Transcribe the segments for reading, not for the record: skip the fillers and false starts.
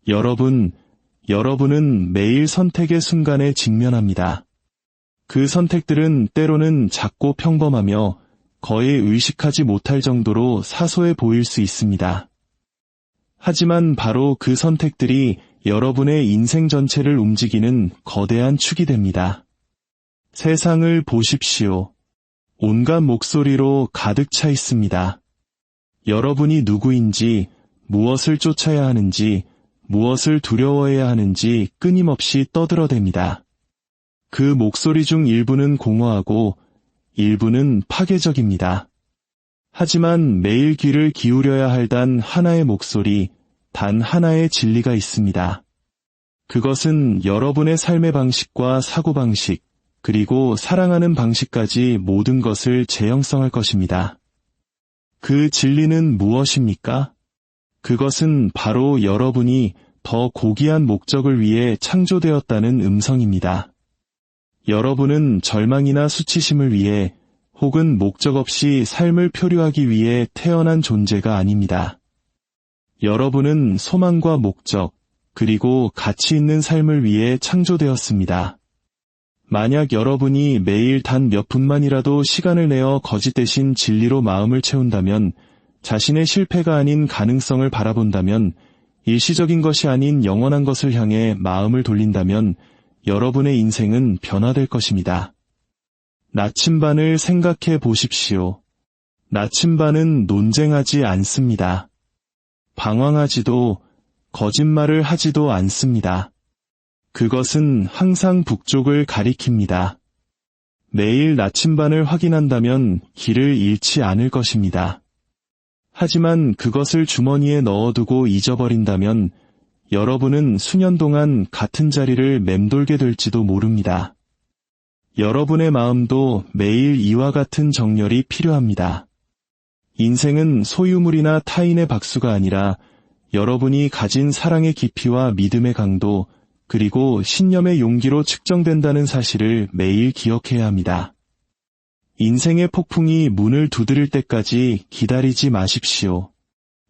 여러분은 매일 선택의 순간에 직면합니다. 그 선택들은 때로는 작고 평범하며 거의 의식하지 못할 정도로 사소해 보일 수 있습니다. 하지만 바로 그 선택들이 여러분의 인생 전체를 움직이는 거대한 축이 됩니다. 세상을 보십시오. 온갖 목소리로 가득 차 있습니다. 여러분이 누구인지, 무엇을 쫓아야 하는지, 무엇을 두려워해야 하는지 끊임없이 떠들어댑니다. 그 목소리 중 일부는 공허하고 일부는 파괴적입니다. 하지만 매일 귀를 기울여야 할 단 하나의 목소리, 단 하나의 진리가 있습니다. 그것은 여러분의 삶의 방식과 사고방식, 그리고 사랑하는 방식까지 모든 것을 재형성할 것입니다. 그 진리는 무엇입니까? 그것은 바로 여러분이 더 고귀한 목적을 위해 창조되었다는 음성입니다. 여러분은 절망이나 수치심을 위해 혹은 목적 없이 삶을 표류하기 위해 태어난 존재가 아닙니다. 여러분은 소망과 목적, 그리고 가치 있는 삶을 위해 창조되었습니다. 만약 여러분이 매일 단 몇 분만이라도 시간을 내어 거짓 대신 진리로 마음을 채운다면, 자신의 실패가 아닌 가능성을 바라본다면, 일시적인 것이 아닌 영원한 것을 향해 마음을 돌린다면 여러분의 인생은 변화될 것입니다. 나침반을 생각해 보십시오. 나침반은 논쟁하지 않습니다. 방황하지도 거짓말을 하지도 않습니다. 그것은 항상 북쪽을 가리킵니다. 매일 나침반을 확인한다면 길을 잃지 않을 것입니다. 하지만 그것을 주머니에 넣어두고 잊어버린다면 여러분은 수년 동안 같은 자리를 맴돌게 될지도 모릅니다. 여러분의 마음도 매일 이와 같은 정렬이 필요합니다. 인생은 소유물이나 타인의 박수가 아니라 여러분이 가진 사랑의 깊이와 믿음의 강도, 그리고 신념의 용기로 측정된다는 사실을 매일 기억해야 합니다. 인생의 폭풍이 문을 두드릴 때까지 기다리지 마십시오.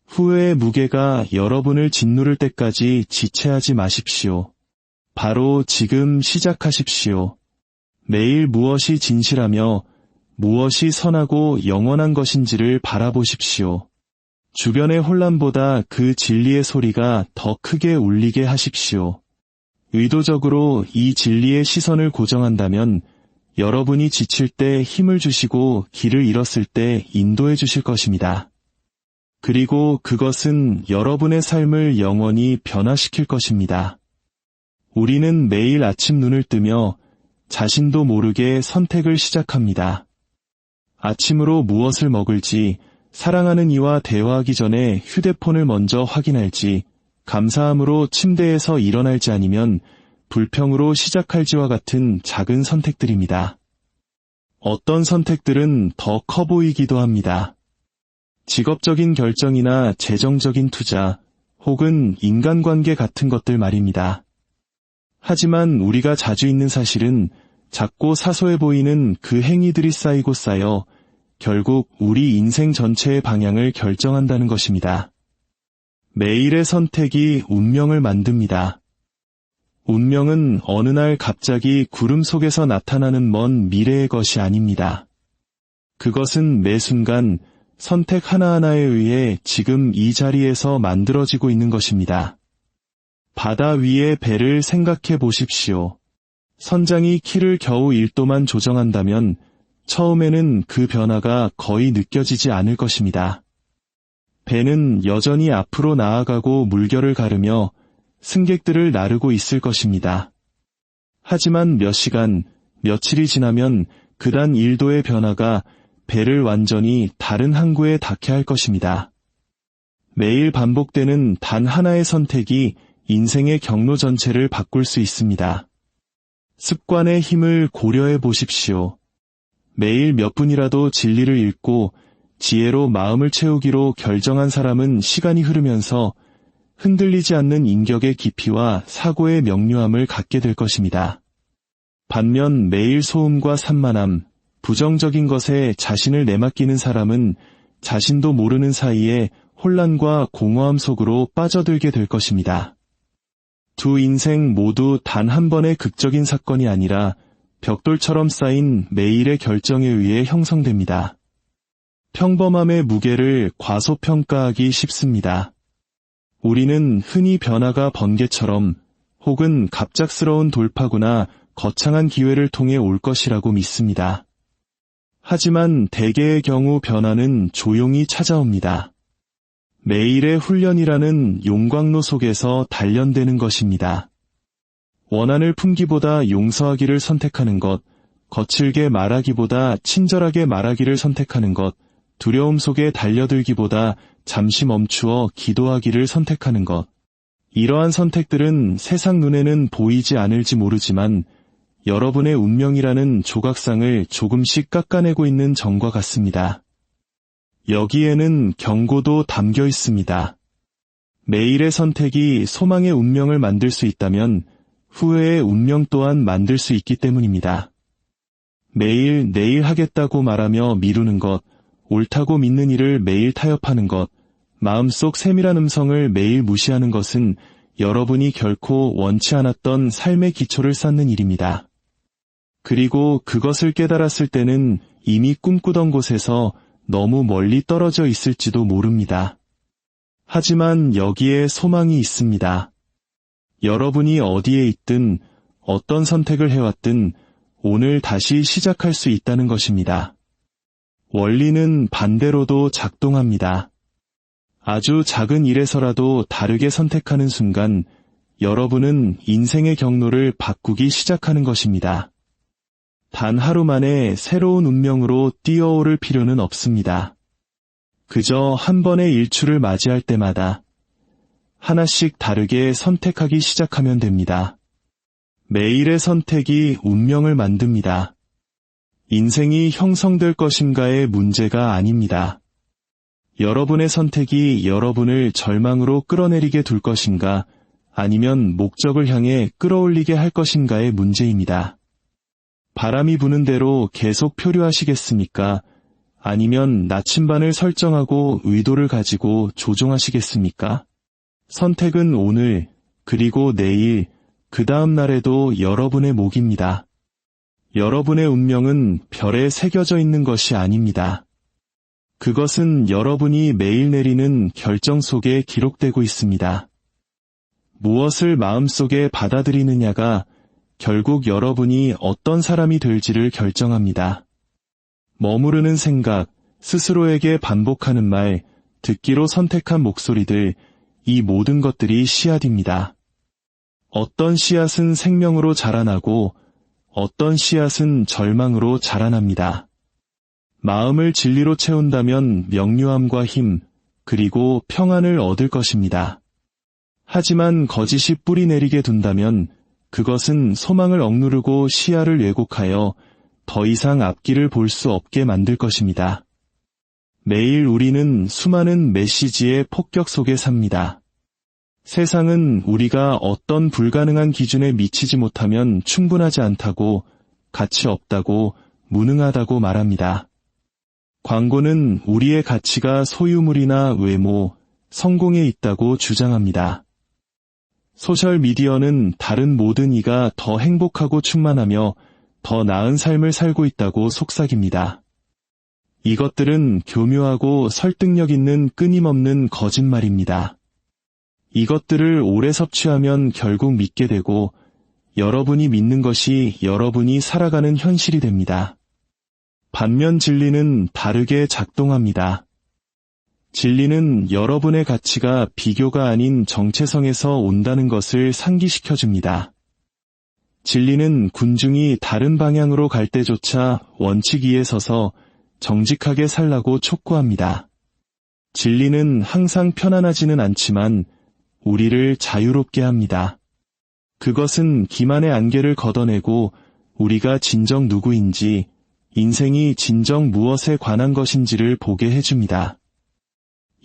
후회의 무게가 여러분을 짓누를 때까지 지체하지 마십시오. 바로 지금 시작하십시오. 매일 무엇이 진실하며 무엇이 선하고 영원한 것인지를 바라보십시오. 주변의 혼란보다 그 진리의 소리가 더 크게 울리게 하십시오. 의도적으로 이 진리의 시선을 고정한다면 여러분이 지칠 때 힘을 주시고 길을 잃었을 때 인도해 주실 것입니다. 그리고 그것은 여러분의 삶을 영원히 변화시킬 것입니다. 우리는 매일 아침 눈을 뜨며 자신도 모르게 선택을 시작합니다. 아침으로 무엇을 먹을지, 사랑하는 이와 대화하기 전에 휴대폰을 먼저 확인할지, 감사함으로 침대에서 일어날지 아니면 불평으로 시작할지와 같은 작은 선택들입니다. 어떤 선택들은 더 커 보이기도 합니다. 직업적인 결정이나 재정적인 투자, 혹은 인간관계 같은 것들 말입니다. 하지만 우리가 자주 잊는 사실은 작고 사소해 보이는 그 행위들이 쌓이고 쌓여 결국 우리 인생 전체의 방향을 결정한다는 것입니다. 매일의 선택이 운명을 만듭니다. 운명은 어느 날 갑자기 구름 속에서 나타나는 먼 미래의 것이 아닙니다. 그것은 매 순간 선택 하나하나에 의해 지금 이 자리에서 만들어지고 있는 것입니다. 바다 위의 배를 생각해 보십시오. 선장이 키를 겨우 1도만 조정한다면 처음에는 그 변화가 거의 느껴지지 않을 것입니다. 배는 여전히 앞으로 나아가고 물결을 가르며 승객들을 나르고 있을 것입니다. 하지만 몇 시간, 며칠이 지나면 그단 1도의 변화가 배를 완전히 다른 항구에 닿게 할 것입니다. 매일 반복되는 단 하나의 선택이 인생의 경로 전체를 바꿀 수 있습니다. 습관의 힘을 고려해 보십시오. 매일 몇 분이라도 진리를 읽고 지혜로 마음을 채우기로 결정한 사람은 시간이 흐르면서 흔들리지 않는 인격의 깊이와 사고의 명료함을 갖게 될 것입니다. 반면 매일 소음과 산만함, 부정적인 것에 자신을 내맡기는 사람은 자신도 모르는 사이에 혼란과 공허함 속으로 빠져들게 될 것입니다. 두 인생 모두 단 한 번의 극적인 사건이 아니라 벽돌처럼 쌓인 매일의 결정에 의해 형성됩니다. 평범함의 무게를 과소평가하기 쉽습니다. 우리는 흔히 변화가 번개처럼 혹은 갑작스러운 돌파구나 거창한 기회를 통해 올 것이라고 믿습니다. 하지만 대개의 경우 변화는 조용히 찾아옵니다. 매일의 훈련이라는 용광로 속에서 단련되는 것입니다. 원한을 품기보다 용서하기를 선택하는 것, 거칠게 말하기보다 친절하게 말하기를 선택하는 것, 두려움 속에 달려들기보다 잠시 멈추어 기도하기를 선택하는 것. 이러한 선택들은 세상 눈에는 보이지 않을지 모르지만 여러분의 운명이라는 조각상을 조금씩 깎아내고 있는 점과 같습니다. 여기에는 경고도 담겨 있습니다. 매일의 선택이 소망의 운명을 만들 수 있다면 후회의 운명 또한 만들 수 있기 때문입니다. 매일 내일 하겠다고 말하며 미루는 것, 옳다고 믿는 일을 매일 타협하는 것, 마음속 세밀한 음성을 매일 무시하는 것은 여러분이 결코 원치 않았던 삶의 기초를 쌓는 일입니다. 그리고 그것을 깨달았을 때는 이미 꿈꾸던 곳에서 너무 멀리 떨어져 있을지도 모릅니다. 하지만 여기에 소망이 있습니다. 여러분이 어디에 있든 어떤 선택을 해왔든 오늘 다시 시작할 수 있다는 것입니다. 원리는 반대로도 작동합니다. 아주 작은 일에서라도 다르게 선택하는 순간 여러분은 인생의 경로를 바꾸기 시작하는 것입니다. 단 하루 만에 새로운 운명으로 뛰어오를 필요는 없습니다. 그저 한 번의 일출을 맞이할 때마다 하나씩 다르게 선택하기 시작하면 됩니다. 매일의 선택이 운명을 만듭니다. 인생이 형성될 것인가의 문제가 아닙니다. 여러분의 선택이 여러분을 절망으로 끌어내리게 둘 것인가 아니면 목적을 향해 끌어올리게 할 것인가의 문제입니다. 바람이 부는 대로 계속 표류하시겠습니까? 아니면 나침반을 설정하고 의도를 가지고 조종하시겠습니까? 선택은 오늘, 그리고 내일, 그 다음 날에도 여러분의 몫입니다. 여러분의 운명은 별에 새겨져 있는 것이 아닙니다. 그것은 여러분이 매일 내리는 결정 속에 기록되고 있습니다. 무엇을 마음속에 받아들이느냐가 결국 여러분이 어떤 사람이 될지를 결정합니다. 머무르는 생각, 스스로에게 반복하는 말, 듣기로 선택한 목소리들, 이 모든 것들이 씨앗입니다. 어떤 씨앗은 생명으로 자라나고 어떤 씨앗은 절망으로 자라납니다. 마음을 진리로 채운다면 명료함과 힘, 그리고 평안을 얻을 것입니다. 하지만 거짓이 뿌리 내리게 둔다면 그것은 소망을 억누르고 시야를 왜곡하여 더 이상 앞길을 볼 수 없게 만들 것입니다. 매일 우리는 수많은 메시지의 폭격 속에 삽니다. 세상은 우리가 어떤 불가능한 기준에 미치지 못하면 충분하지 않다고, 가치 없다고, 무능하다고 말합니다. 광고는 우리의 가치가 소유물이나 외모, 성공에 있다고 주장합니다. 소셜미디어는 다른 모든 이가 더 행복하고 충만하며 더 나은 삶을 살고 있다고 속삭입니다. 이것들은 교묘하고 설득력 있는 끊임없는 거짓말입니다. 이것들을 오래 섭취하면 결국 믿게 되고 여러분이 믿는 것이 여러분이 살아가는 현실이 됩니다. 반면 진리는 다르게 작동합니다. 진리는 여러분의 가치가 비교가 아닌 정체성에서 온다는 것을 상기시켜줍니다. 진리는 군중이 다른 방향으로 갈 때조차 원칙 위에 서서 정직하게 살라고 촉구합니다. 진리는 항상 편안하지는 않지만 우리를 자유롭게 합니다. 그것은 기만의 안개를 걷어내고 우리가 진정 누구인지, 인생이 진정 무엇에 관한 것인지를 보게 해줍니다.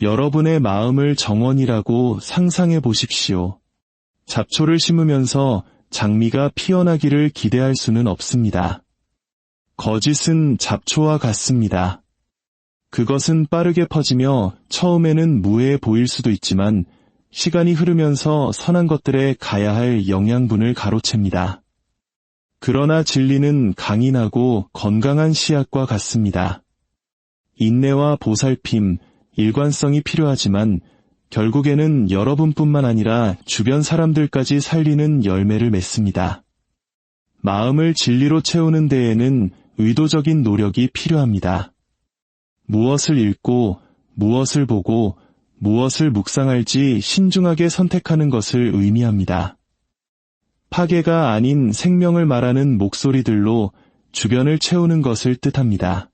여러분의 마음을 정원이라고 상상해 보십시오. 잡초를 심으면서 장미가 피어나기를 기대할 수는 없습니다. 거짓은 잡초와 같습니다. 그것은 빠르게 퍼지며 처음에는 무해해 보일 수도 있지만 시간이 흐르면서 선한 것들에 가야 할 영양분을 가로챕니다. 그러나 진리는 강인하고 건강한 씨앗과 같습니다. 인내와 보살핌, 일관성이 필요하지만 결국에는 여러분뿐만 아니라 주변 사람들까지 살리는 열매를 맺습니다. 마음을 진리로 채우는 데에는 의도적인 노력이 필요합니다. 무엇을 읽고, 무엇을 보고, 무엇을 묵상할지 신중하게 선택하는 것을 의미합니다. 파괴가 아닌 생명을 말하는 목소리들로 주변을 채우는 것을 뜻합니다.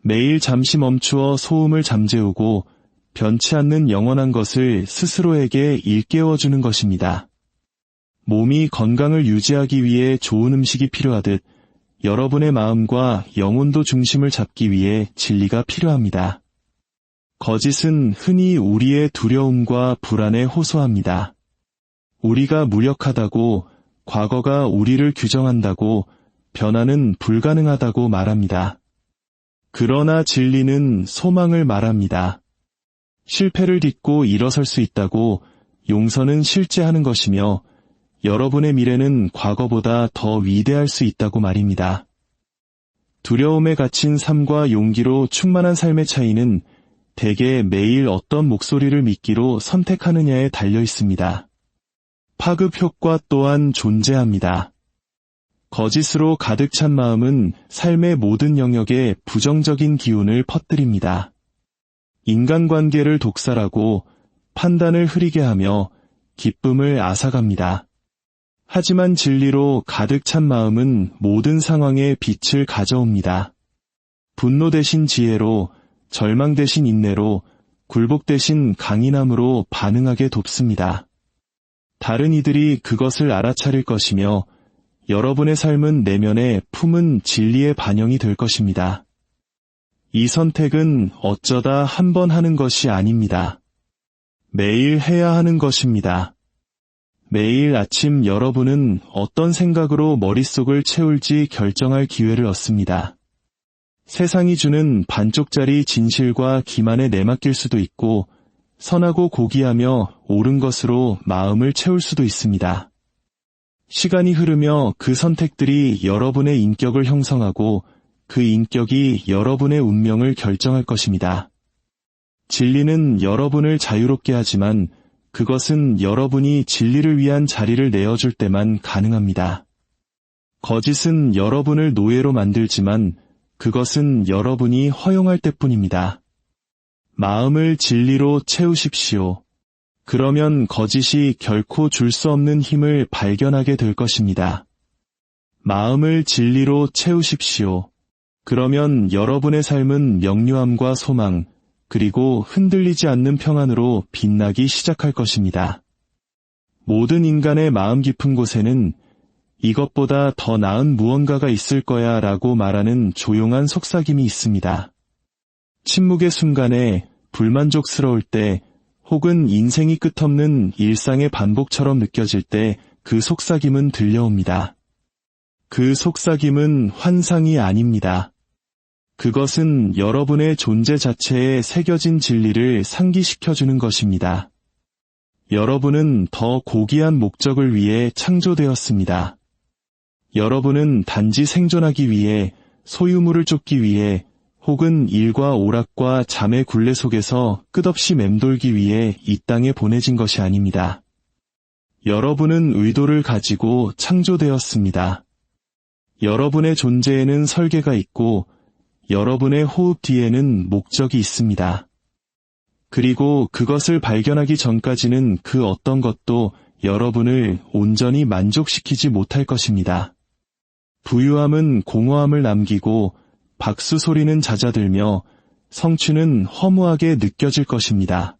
매일 잠시 멈추어 소음을 잠재우고 변치 않는 영원한 것을 스스로에게 일깨워주는 것입니다. 몸이 건강을 유지하기 위해 좋은 음식이 필요하듯 여러분의 마음과 영혼도 중심을 잡기 위해 진리가 필요합니다. 거짓은 흔히 우리의 두려움과 불안에 호소합니다. 우리가 무력하다고, 과거가 우리를 규정한다고, 변화는 불가능하다고 말합니다. 그러나 진리는 소망을 말합니다. 실패를 딛고 일어설 수 있다고, 용서는 실제하는 것이며 여러분의 미래는 과거보다 더 위대할 수 있다고 말입니다. 두려움에 갇힌 삶과 용기로 충만한 삶의 차이는 대개 매일 어떤 목소리를 믿기로 선택하느냐에 달려 있습니다. 파급 효과 또한 존재합니다. 거짓으로 가득 찬 마음은 삶의 모든 영역에 부정적인 기운을 퍼뜨립니다. 인간관계를 독살하고 판단을 흐리게 하며 기쁨을 앗아갑니다. 하지만 진리로 가득 찬 마음은 모든 상황에 빛을 가져옵니다. 분노 대신 지혜로, 절망 대신 인내로, 굴복 대신 강인함으로 반응하게 돕습니다. 다른 이들이 그것을 알아차릴 것이며 여러분의 삶은 내면에 품은 진리의 반영이 될 것입니다. 이 선택은 어쩌다 한 번 하는 것이 아닙니다. 매일 해야 하는 것입니다. 매일 아침 여러분은 어떤 생각으로 머릿속을 채울지 결정할 기회를 얻습니다. 세상이 주는 반쪽짜리 진실과 기만에 내맡길 수도 있고 선하고 고귀하며 옳은 것으로 마음을 채울 수도 있습니다. 시간이 흐르며 그 선택들이 여러분의 인격을 형성하고 그 인격이 여러분의 운명을 결정할 것입니다. 진리는 여러분을 자유롭게 하지만 그것은 여러분이 진리를 위한 자리를 내어줄 때만 가능합니다. 거짓은 여러분을 노예로 만들지만 그것은 여러분이 허용할 때뿐입니다. 마음을 진리로 채우십시오. 그러면 거짓이 결코 줄 수 없는 힘을 발견하게 될 것입니다. 마음을 진리로 채우십시오. 그러면 여러분의 삶은 명료함과 소망, 그리고 흔들리지 않는 평안으로 빛나기 시작할 것입니다. 모든 인간의 마음 깊은 곳에는 이것보다 더 나은 무언가가 있을 거야 라고 말하는 조용한 속삭임이 있습니다. 침묵의 순간에 불만족스러울 때 혹은 인생이 끝없는 일상의 반복처럼 느껴질 때 그 속삭임은 들려옵니다. 그 속삭임은 환상이 아닙니다. 그것은 여러분의 존재 자체에 새겨진 진리를 상기시켜주는 것입니다. 여러분은 더 고귀한 목적을 위해 창조되었습니다. 여러분은 단지 생존하기 위해, 소유물을 쫓기 위해, 혹은 일과 오락과 잠의 굴레 속에서 끝없이 맴돌기 위해 이 땅에 보내진 것이 아닙니다. 여러분은 의도를 가지고 창조되었습니다. 여러분의 존재에는 설계가 있고 여러분의 호흡 뒤에는 목적이 있습니다. 그리고 그것을 발견하기 전까지는 그 어떤 것도 여러분을 온전히 만족시키지 못할 것입니다. 부유함은 공허함을 남기고 박수 소리는 잦아들며 성취는 허무하게 느껴질 것입니다.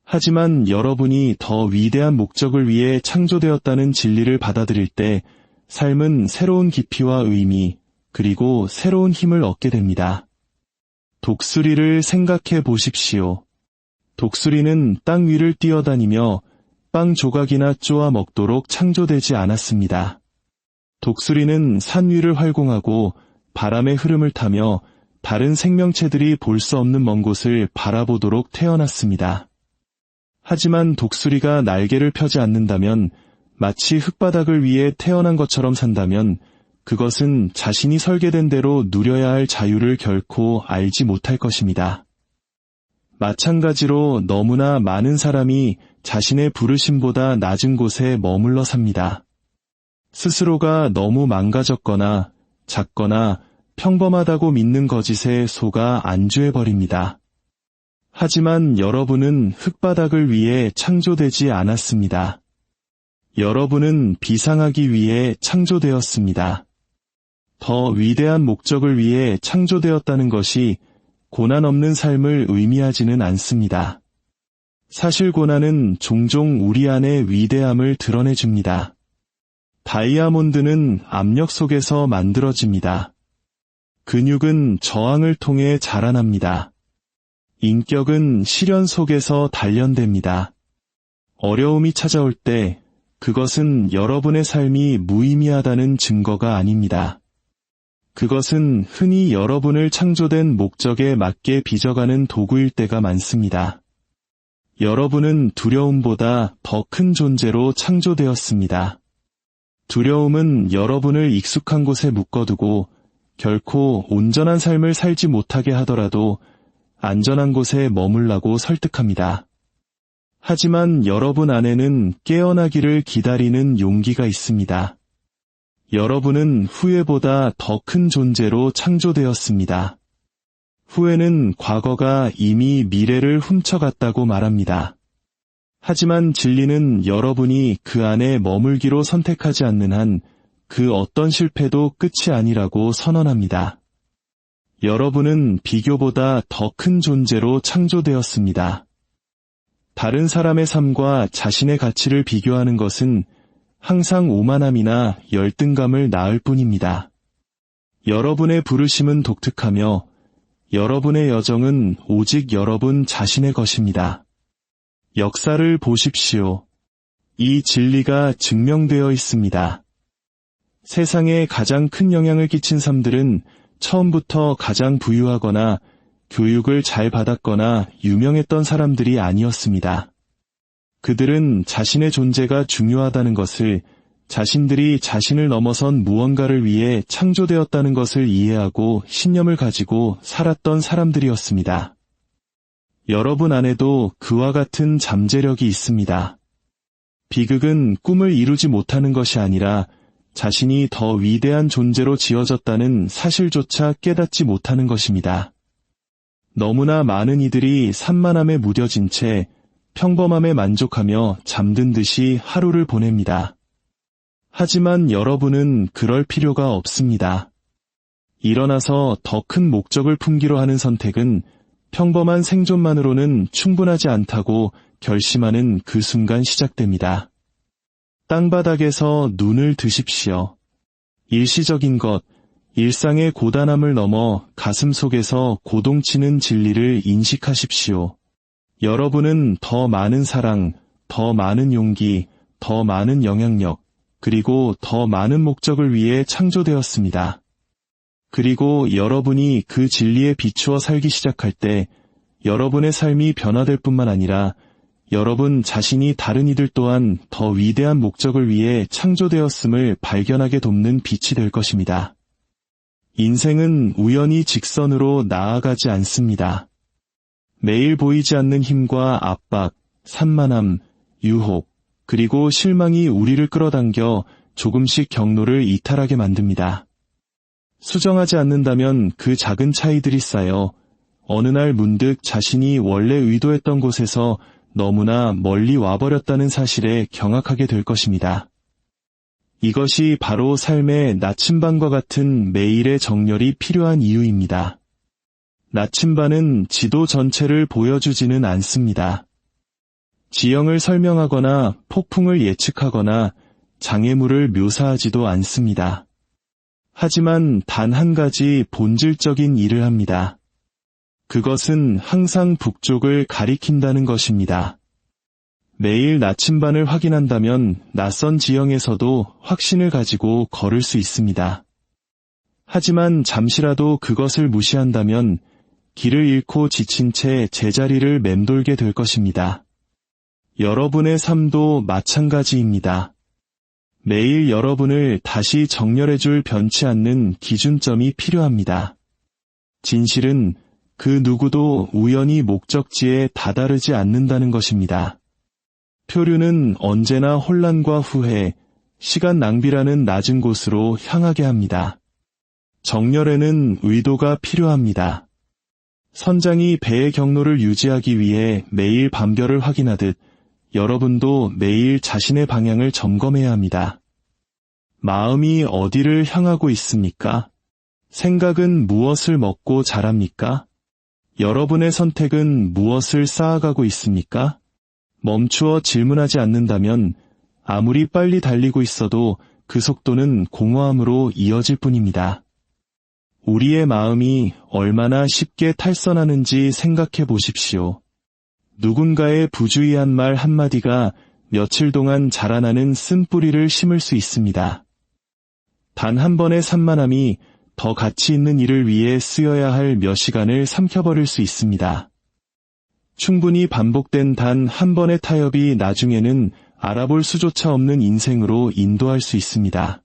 하지만 여러분이 더 위대한 목적을 위해 창조되었다는 진리를 받아들일 때 삶은 새로운 깊이와 의미, 그리고 새로운 힘을 얻게 됩니다. 독수리를 생각해 보십시오. 독수리는 땅 위를 뛰어다니며 빵 조각이나 쪼아 먹도록 창조되지 않았습니다. 독수리는 산 위를 활공하고 바람의 흐름을 타며 다른 생명체들이 볼 수 없는 먼 곳을 바라보도록 태어났습니다. 하지만 독수리가 날개를 펴지 않는다면, 마치 흙바닥을 위해 태어난 것처럼 산다면 그것은 자신이 설계된 대로 누려야 할 자유를 결코 알지 못할 것입니다. 마찬가지로 너무나 많은 사람이 자신의 부르심보다 낮은 곳에 머물러 삽니다. 스스로가 너무 망가졌거나 작거나 평범하다고 믿는 거짓에 속아 안주해버립니다. 하지만 여러분은 흙바닥을 위해 창조되지 않았습니다. 여러분은 비상하기 위해 창조되었습니다. 더 위대한 목적을 위해 창조되었다는 것이 고난 없는 삶을 의미하지는 않습니다. 사실 고난은 종종 우리 안의 위대함을 드러내줍니다. 다이아몬드는 압력 속에서 만들어집니다. 근육은 저항을 통해 자라납니다. 인격은 시련 속에서 단련됩니다. 어려움이 찾아올 때 그것은 여러분의 삶이 무의미하다는 증거가 아닙니다. 그것은 흔히 여러분을 창조된 목적에 맞게 빚어가는 도구일 때가 많습니다. 여러분은 두려움보다 더 큰 존재로 창조되었습니다. 두려움은 여러분을 익숙한 곳에 묶어두고 결코 온전한 삶을 살지 못하게 하더라도 안전한 곳에 머물라고 설득합니다. 하지만 여러분 안에는 깨어나기를 기다리는 용기가 있습니다. 여러분은 후회보다 더 큰 존재로 창조되었습니다. 후회는 과거가 이미 미래를 훔쳐갔다고 말합니다. 하지만 진리는 여러분이 그 안에 머물기로 선택하지 않는 한 그 어떤 실패도 끝이 아니라고 선언합니다. 여러분은 비교보다 더 큰 존재로 창조되었습니다. 다른 사람의 삶과 자신의 가치를 비교하는 것은 항상 오만함이나 열등감을 낳을 뿐입니다. 여러분의 부르심은 독특하며 여러분의 여정은 오직 여러분 자신의 것입니다. 역사를 보십시오. 이 진리가 증명되어 있습니다. 세상에 가장 큰 영향을 끼친 삶들은 처음부터 가장 부유하거나 교육을 잘 받았거나 유명했던 사람들이 아니었습니다. 그들은 자신의 존재가 중요하다는 것을, 자신들이 자신을 넘어선 무언가를 위해 창조되었다는 것을 이해하고 신념을 가지고 살았던 사람들이었습니다. 여러분 안에도 그와 같은 잠재력이 있습니다. 비극은 꿈을 이루지 못하는 것이 아니라 자신이 더 위대한 존재로 지어졌다는 사실조차 깨닫지 못하는 것입니다. 너무나 많은 이들이 산만함에 무뎌진 채 평범함에 만족하며 잠든 듯이 하루를 보냅니다. 하지만 여러분은 그럴 필요가 없습니다. 일어나서 더 큰 목적을 품기로 하는 선택은 평범한 생존만으로는 충분하지 않다고 결심하는 그 순간 시작됩니다. 땅바닥에서 눈을 드십시오. 일시적인 것, 일상의 고단함을 넘어 가슴 속에서 고동치는 진리를 인식하십시오. 여러분은 더 많은 사랑, 더 많은 용기, 더 많은 영향력, 그리고 더 많은 목적을 위해 창조되었습니다. 그리고 여러분이 그 진리에 비추어 살기 시작할 때 여러분의 삶이 변화될 뿐만 아니라 여러분 자신이 다른 이들 또한 더 위대한 목적을 위해 창조되었음을 발견하게 돕는 빛이 될 것입니다. 인생은 우연히 직선으로 나아가지 않습니다. 매일 보이지 않는 힘과 압박, 산만함, 유혹, 그리고 실망이 우리를 끌어당겨 조금씩 경로를 이탈하게 만듭니다. 수정하지 않는다면 그 작은 차이들이 쌓여 어느 날 문득 자신이 원래 의도했던 곳에서 너무나 멀리 와버렸다는 사실에 경악하게 될 것입니다. 이것이 바로 삶의 나침반과 같은 매일의 정렬이 필요한 이유입니다. 나침반은 지도 전체를 보여주지는 않습니다. 지형을 설명하거나 폭풍을 예측하거나 장애물을 묘사하지도 않습니다. 하지만 단 한 가지 본질적인 일을 합니다. 그것은 항상 북쪽을 가리킨다는 것입니다. 매일 나침반을 확인한다면 낯선 지형에서도 확신을 가지고 걸을 수 있습니다. 하지만 잠시라도 그것을 무시한다면 길을 잃고 지친 채 제자리를 맴돌게 될 것입니다. 여러분의 삶도 마찬가지입니다. 매일 여러분을 다시 정렬해줄 변치 않는 기준점이 필요합니다. 진실은 그 누구도 우연히 목적지에 다다르지 않는다는 것입니다. 표류는 언제나 혼란과 후회, 시간 낭비라는 낮은 곳으로 향하게 합니다. 정렬에는 의도가 필요합니다. 선장이 배의 경로를 유지하기 위해 매일 밤별을 확인하듯 여러분도 매일 자신의 방향을 점검해야 합니다. 마음이 어디를 향하고 있습니까? 생각은 무엇을 먹고 자랍니까? 여러분의 선택은 무엇을 쌓아가고 있습니까? 멈추어 질문하지 않는다면 아무리 빨리 달리고 있어도 그 속도는 공허함으로 이어질 뿐입니다. 우리의 마음이 얼마나 쉽게 탈선하는지 생각해 보십시오. 누군가의 부주의한 말 한마디가 며칠 동안 자라나는 쓴뿌리를 심을 수 있습니다. 단 한 번의 산만함이 더 가치 있는 일을 위해 쓰여야 할 몇 시간을 삼켜버릴 수 있습니다. 충분히 반복된 단 한 번의 타협이 나중에는 알아볼 수조차 없는 인생으로 인도할 수 있습니다.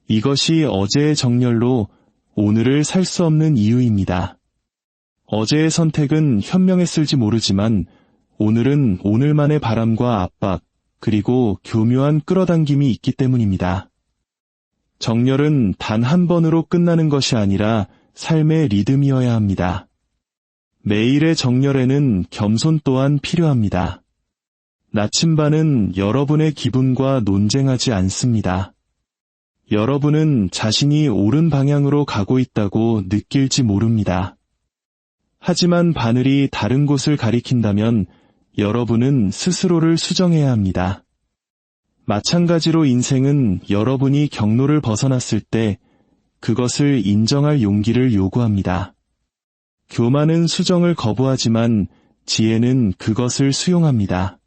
이것이 어제의 정렬로 오늘을 살 수 없는 이유입니다. 어제의 선택은 현명했을지 모르지만 오늘은 오늘만의 바람과 압박, 그리고 교묘한 끌어당김이 있기 때문입니다. 정렬은 단 한 번으로 끝나는 것이 아니라 삶의 리듬이어야 합니다. 매일의 정렬에는 겸손 또한 필요합니다. 나침반은 여러분의 기분과 논쟁하지 않습니다. 여러분은 자신이 옳은 방향으로 가고 있다고 느낄지 모릅니다. 하지만 바늘이 다른 곳을 가리킨다면 여러분은 스스로를 수정해야 합니다. 마찬가지로 인생은 여러분이 경로를 벗어났을 때 그것을 인정할 용기를 요구합니다. 교만은 수정을 거부하지만 지혜는 그것을 수용합니다.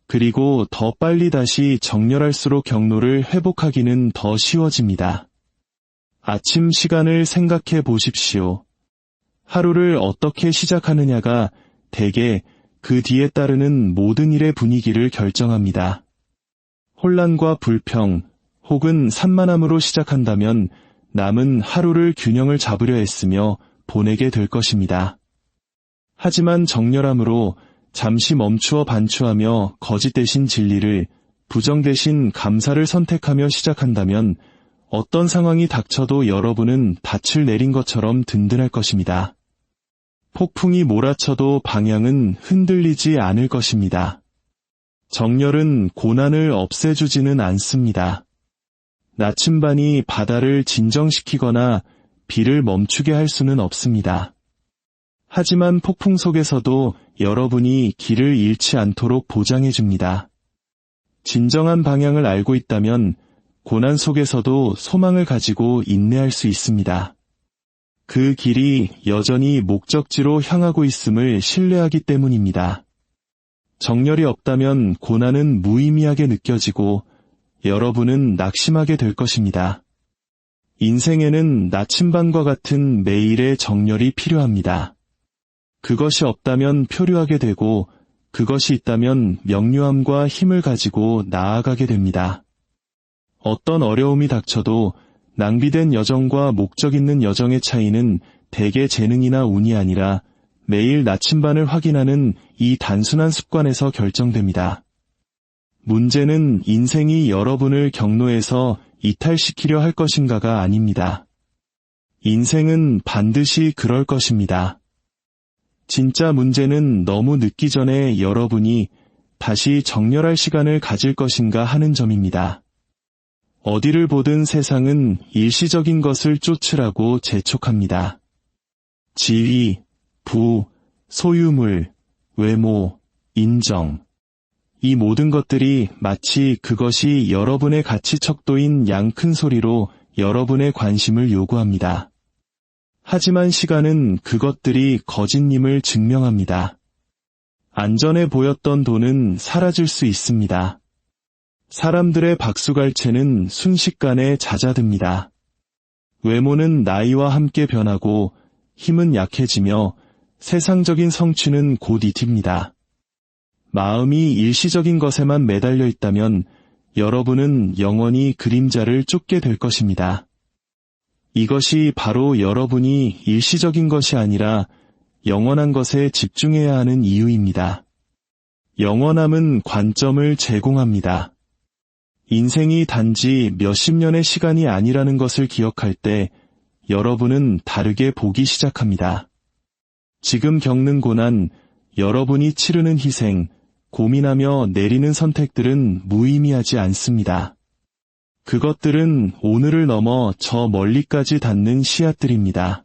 그리고 더 빨리 다시 정렬할수록 경로를 회복하기는 더 쉬워집니다. 아침 시간을 생각해 보십시오. 하루를 어떻게 시작하느냐가 대개 그 뒤에 따르는 모든 일의 분위기를 결정합니다. 혼란과 불평 혹은 산만함으로 시작한다면 남은 하루를 균형을 잡으려 애쓰며 보내게 될 것입니다. 하지만 정렬함으로 잠시 멈추어 반추하며 거짓 대신 진리를, 부정 대신 감사를 선택하며 시작한다면 어떤 상황이 닥쳐도 여러분은 닻을 내린 것처럼 든든할 것입니다. 폭풍이 몰아쳐도 방향은 흔들리지 않을 것입니다. 정렬은 고난을 없애주지는 않습니다. 나침반이 바다를 진정시키거나 비를 멈추게 할 수는 없습니다. 하지만 폭풍 속에서도 여러분이 길을 잃지 않도록 보장해줍니다. 진정한 방향을 알고 있다면 고난 속에서도 소망을 가지고 인내할 수 있습니다. 그 길이 여전히 목적지로 향하고 있음을 신뢰하기 때문입니다. 정렬이 없다면 고난은 무의미하게 느껴지고 여러분은 낙심하게 될 것입니다. 인생에는 나침반과 같은 매일의 정렬이 필요합니다. 그것이 없다면 표류하게 되고 그것이 있다면 명료함과 힘을 가지고 나아가게 됩니다. 어떤 어려움이 닥쳐도 낭비된 여정과 목적 있는 여정의 차이는 대개 재능이나 운이 아니라 매일 나침반을 확인하는 이 단순한 습관에서 결정됩니다. 문제는 인생이 여러분을 경로에서 이탈시키려 할 것인가가 아닙니다. 인생은 반드시 그럴 것입니다. 진짜 문제는 너무 늦기 전에 여러분이 다시 정렬할 시간을 가질 것인가 하는 점입니다. 어디를 보든 세상은 일시적인 것을 쫓으라고 재촉합니다. 지위, 부, 소유물, 외모, 인정. 이 모든 것들이 마치 그것이 여러분의 가치 척도인 양 큰 소리로 여러분의 관심을 요구합니다. 하지만 시간은 그것들이 거짓임을 증명합니다. 안전해 보였던 돈은 사라질 수 있습니다. 사람들의 박수갈채는 순식간에 잦아듭니다. 외모는 나이와 함께 변하고 힘은 약해지며 세상적인 성취는 곧 잊힙니다. 마음이 일시적인 것에만 매달려 있다면 여러분은 영원히 그림자를 쫓게 될 것입니다. 이것이 바로 여러분이 일시적인 것이 아니라 영원한 것에 집중해야 하는 이유입니다. 영원함은 관점을 제공합니다. 인생이 단지 몇십 년의 시간이 아니라는 것을 기억할 때 여러분은 다르게 보기 시작합니다. 지금 겪는 고난, 여러분이 치르는 희생, 고민하며 내리는 선택들은 무의미하지 않습니다. 그것들은 오늘을 넘어 저 멀리까지 닿는 씨앗들입니다.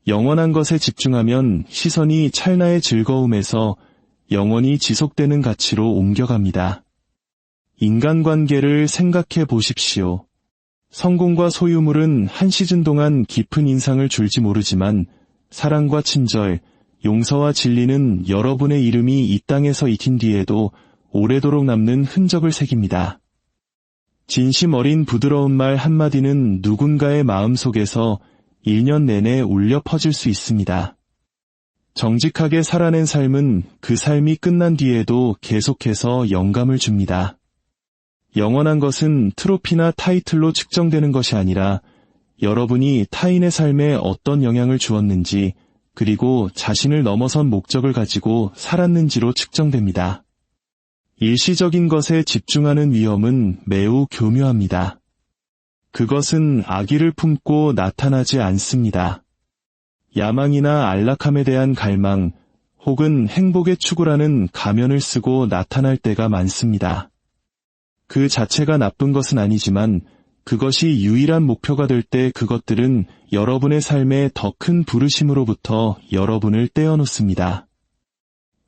영원한 것에 집중하면 시선이 찰나의 즐거움에서 영원히 지속되는 가치로 옮겨갑니다. 인간관계를 생각해 보십시오. 성공과 소유물은 한 시즌 동안 깊은 인상을 줄지 모르지만 사랑과 친절, 용서와 진리는 여러분의 이름이 이 땅에서 익힌 뒤에도 오래도록 남는 흔적을 새깁니다. 진심 어린 부드러운 말 한마디는 누군가의 마음속에서 1년 내내 울려 퍼질 수 있습니다. 정직하게 살아낸 삶은 그 삶이 끝난 뒤에도 계속해서 영감을 줍니다. 영원한 것은 트로피나 타이틀로 측정되는 것이 아니라 여러분이 타인의 삶에 어떤 영향을 주었는지 그리고 자신을 넘어선 목적을 가지고 살았는지로 측정됩니다. 일시적인 것에 집중하는 위험은 매우 교묘합니다. 그것은 악의를 품고 나타나지 않습니다. 야망이나 안락함에 대한 갈망 혹은 행복의 추구라는 가면을 쓰고 나타날 때가 많습니다. 그 자체가 나쁜 것은 아니지만 그것이 유일한 목표가 될 때 그것들은 여러분의 삶에 더 큰 부르심으로부터 여러분을 떼어놓습니다.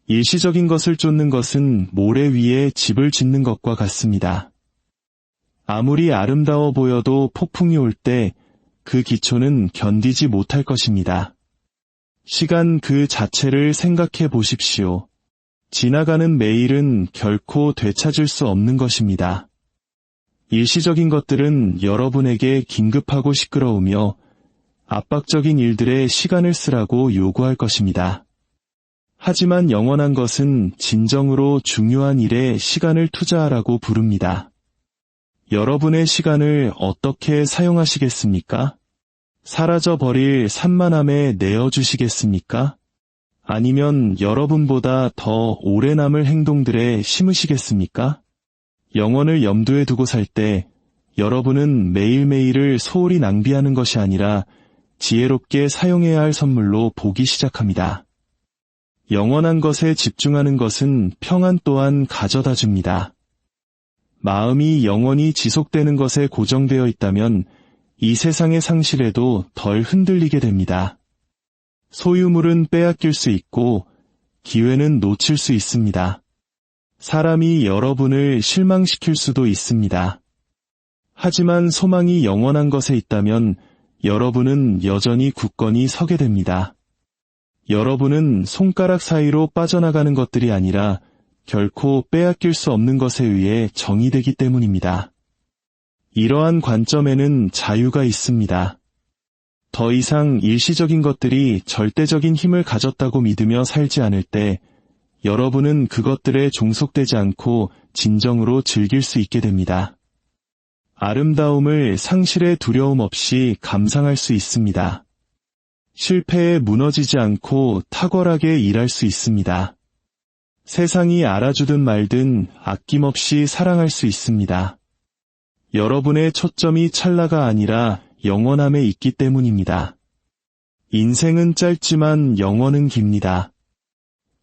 일시적인 것을 쫓는 것은 모래 위에 집을 짓는 것과 같습니다. 아무리 아름다워 보여도 폭풍이 올 때 그 기초는 견디지 못할 것입니다. 시간 그 자체를 생각해 보십시오. 지나가는 매일은 결코 되찾을 수 없는 것입니다. 일시적인 것들은 여러분에게 긴급하고 시끄러우며 압박적인 일들에 시간을 쓰라고 요구할 것입니다. 하지만 영원한 것은 진정으로 중요한 일에 시간을 투자하라고 부릅니다. 여러분의 시간을 어떻게 사용하시겠습니까? 사라져버릴 산만함에 내어주시겠습니까? 아니면 여러분보다 더 오래 남을 행동들에 심으시겠습니까? 영원을 염두에 두고 살 때 여러분은 매일매일을 소홀히 낭비하는 것이 아니라 지혜롭게 사용해야 할 선물로 보기 시작합니다. 영원한 것에 집중하는 것은 평안 또한 가져다 줍니다. 마음이 영원히 지속되는 것에 고정되어 있다면 이 세상의 상실에도 덜 흔들리게 됩니다. 소유물은 빼앗길 수 있고 기회는 놓칠 수 있습니다. 사람이 여러분을 실망시킬 수도 있습니다. 하지만 소망이 영원한 것에 있다면 여러분은 여전히 굳건히 서게 됩니다. 여러분은 손가락 사이로 빠져나가는 것들이 아니라 결코 빼앗길 수 없는 것에 의해 정의되기 때문입니다. 이러한 관점에는 자유가 있습니다. 더 이상 일시적인 것들이 절대적인 힘을 가졌다고 믿으며 살지 않을 때 여러분은 그것들에 종속되지 않고 진정으로 즐길 수 있게 됩니다. 아름다움을 상실의 두려움 없이 감상할 수 있습니다. 실패에 무너지지 않고 탁월하게 일할 수 있습니다. 세상이 알아주든 말든 아낌없이 사랑할 수 있습니다. 여러분의 초점이 찰나가 아니라 영원함에 있기 때문입니다. 인생은 짧지만 영원은 깁니다.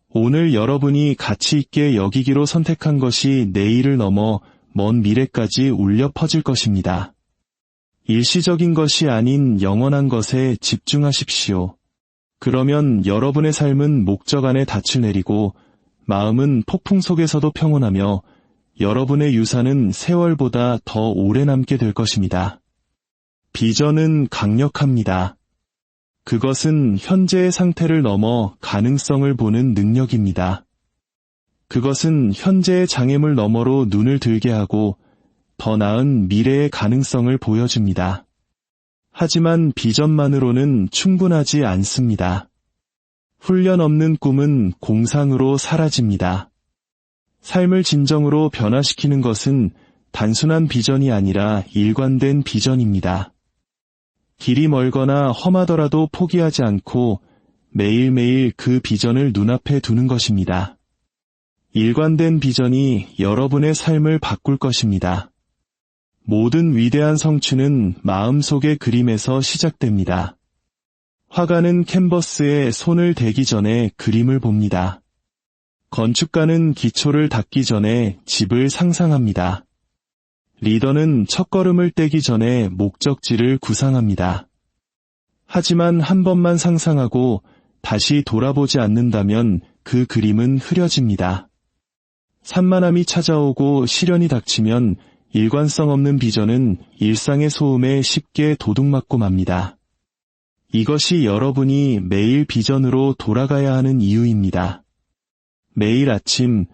오늘 여러분이 가치 있게 여기기로 선택한 것이 내일을 넘어 먼 미래까지 울려 퍼질 것입니다. 일시적인 것이 아닌 영원한 것에 집중하십시오. 그러면 여러분의 삶은 목적 안에 닻을 내리고 마음은 폭풍 속에서도 평온하며 여러분의 유산은 세월보다 더 오래 남게 될 것입니다. 비전은 강력합니다. 그것은 현재의 상태를 넘어 가능성을 보는 능력입니다. 그것은 현재의 장애물 너머로 눈을 들게 하고 더 나은 미래의 가능성을 보여줍니다. 하지만 비전만으로는 충분하지 않습니다. 훈련 없는 꿈은 공상으로 사라집니다. 삶을 진정으로 변화시키는 것은 단순한 비전이 아니라 일관된 비전입니다. 길이 멀거나 험하더라도 포기하지 않고 매일매일 그 비전을 눈앞에 두는 것입니다. 일관된 비전이 여러분의 삶을 바꿀 것입니다. 모든 위대한 성취는 마음속의 그림에서 시작됩니다. 화가는 캔버스에 손을 대기 전에 그림을 봅니다. 건축가는 기초를 닦기 전에 집을 상상합니다. 리더는 첫걸음을 떼기 전에 목적지를 구상합니다. 하지만 한 번만 상상하고 다시 돌아보지 않는다면 그 그림은 흐려집니다. 산만함이 찾아오고 시련이 닥치면 일관성 없는 비전은 일상의 소음에 쉽게 도둑맞고 맙니다. 이것이 여러분이 매일 비전으로 돌아가야 하는 이유입니다. 매일 아침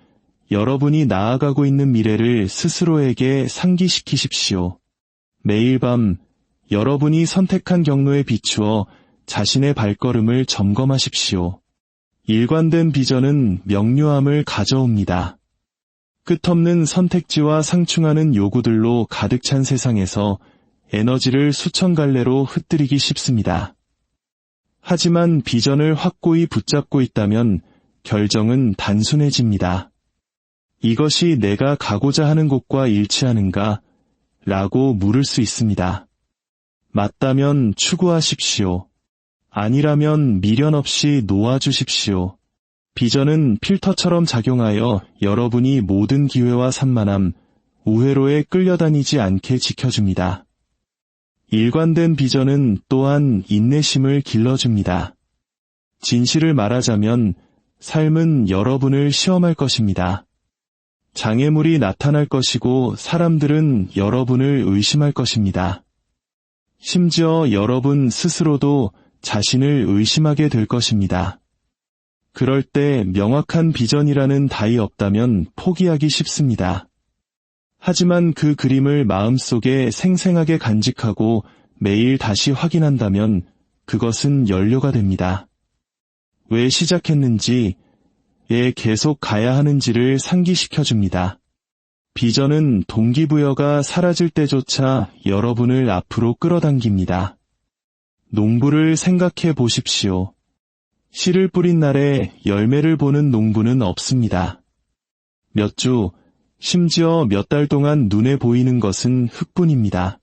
여러분이 나아가고 있는 미래를 스스로에게 상기시키십시오. 매일 밤 여러분이 선택한 경로에 비추어 자신의 발걸음을 점검하십시오. 일관된 비전은 명료함을 가져옵니다. 끝없는 선택지와 상충하는 요구들로 가득 찬 세상에서 에너지를 수천 갈래로 흩뜨리기 쉽습니다. 하지만 비전을 확고히 붙잡고 있다면 결정은 단순해집니다. 이것이 내가 가고자 하는 곳과 일치하는가? 라고 물을 수 있습니다. 맞다면 추구하십시오. 아니라면 미련 없이 놓아주십시오. 비전은 필터처럼 작용하여 여러분이 모든 기회와 산만함, 우회로에 끌려다니지 않게 지켜줍니다. 일관된 비전은 또한 인내심을 길러줍니다. 진실을 말하자면 삶은 여러분을 시험할 것입니다. 장애물이 나타날 것이고 사람들은 여러분을 의심할 것입니다. 심지어 여러분 스스로도 자신을 의심하게 될 것입니다. 그럴 때 명확한 비전이라는 답이 없다면 포기하기 쉽습니다. 하지만 그 그림을 마음속에 생생하게 간직하고 매일 다시 확인한다면 그것은 연료가 됩니다. 왜 시작했는지, 왜 계속 가야 하는지를 상기시켜줍니다. 비전은 동기부여가 사라질 때조차 여러분을 앞으로 끌어당깁니다. 농부를 생각해 보십시오. 씨를 뿌린 날에 열매를 보는 농부는 없습니다. 몇 주, 심지어 몇 달 동안 눈에 보이는 것은 흙뿐입니다.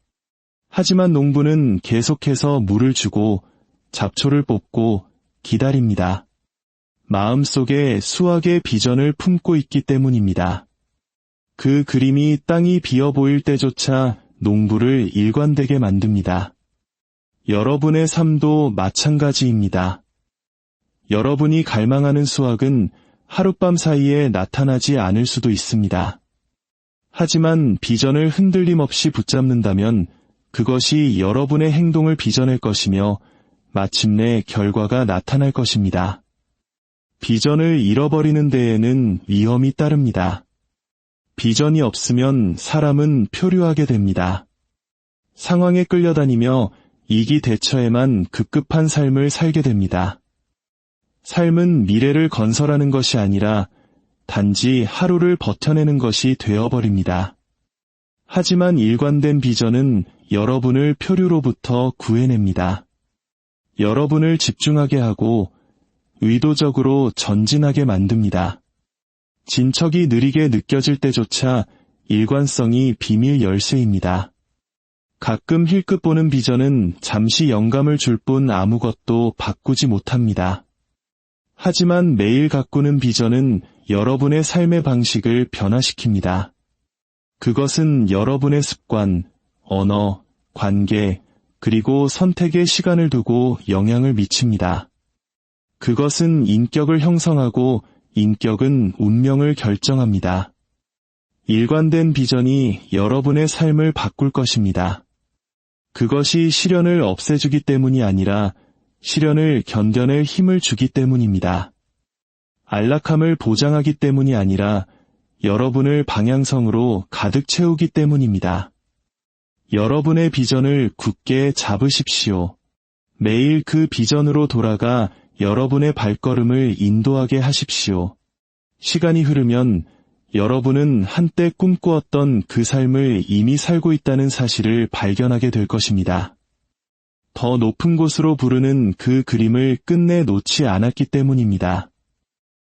하지만 농부는 계속해서 물을 주고 잡초를 뽑고 기다립니다. 마음속에 수확의 비전을 품고 있기 때문입니다. 그 그림이 땅이 비어 보일 때조차 농부를 일관되게 만듭니다. 여러분의 삶도 마찬가지입니다. 여러분이 갈망하는 수확은 하룻밤 사이에 나타나지 않을 수도 있습니다. 하지만 비전을 흔들림 없이 붙잡는다면 그것이 여러분의 행동을 빚어낼 것이며 마침내 결과가 나타날 것입니다. 비전을 잃어버리는 데에는 위험이 따릅니다. 비전이 없으면 사람은 표류하게 됩니다. 상황에 끌려다니며 이기대처에만 급급한 삶을 살게 됩니다. 삶은 미래를 건설하는 것이 아니라 단지 하루를 버텨내는 것이 되어버립니다. 하지만 일관된 비전은 여러분을 표류로부터 구해냅니다. 여러분을 집중하게 하고 의도적으로 전진하게 만듭니다. 진척이 느리게 느껴질 때조차 일관성이 비밀 열쇠입니다. 가끔 힐끗 보는 비전은 잠시 영감을 줄 뿐 아무것도 바꾸지 못합니다. 하지만 매일 가꾸는 비전은 여러분의 삶의 방식을 변화시킵니다. 그것은 여러분의 습관, 언어, 관계, 그리고 선택에 시간을 두고 영향을 미칩니다. 그것은 인격을 형성하고 인격은 운명을 결정합니다. 일관된 비전이 여러분의 삶을 바꿀 것입니다. 그것이 시련을 없애주기 때문이 아니라 시련을 견뎌낼 힘을 주기 때문입니다. 안락함을 보장하기 때문이 아니라 여러분을 방향성으로 가득 채우기 때문입니다. 여러분의 비전을 굳게 잡으십시오. 매일 그 비전으로 돌아가 여러분의 발걸음을 인도하게 하십시오. 시간이 흐르면 여러분은 한때 꿈꾸었던 그 삶을 이미 살고 있다는 사실을 발견하게 될 것입니다. 더 높은 곳으로 부르는 그 그림을 끝내 놓지 않았기 때문입니다.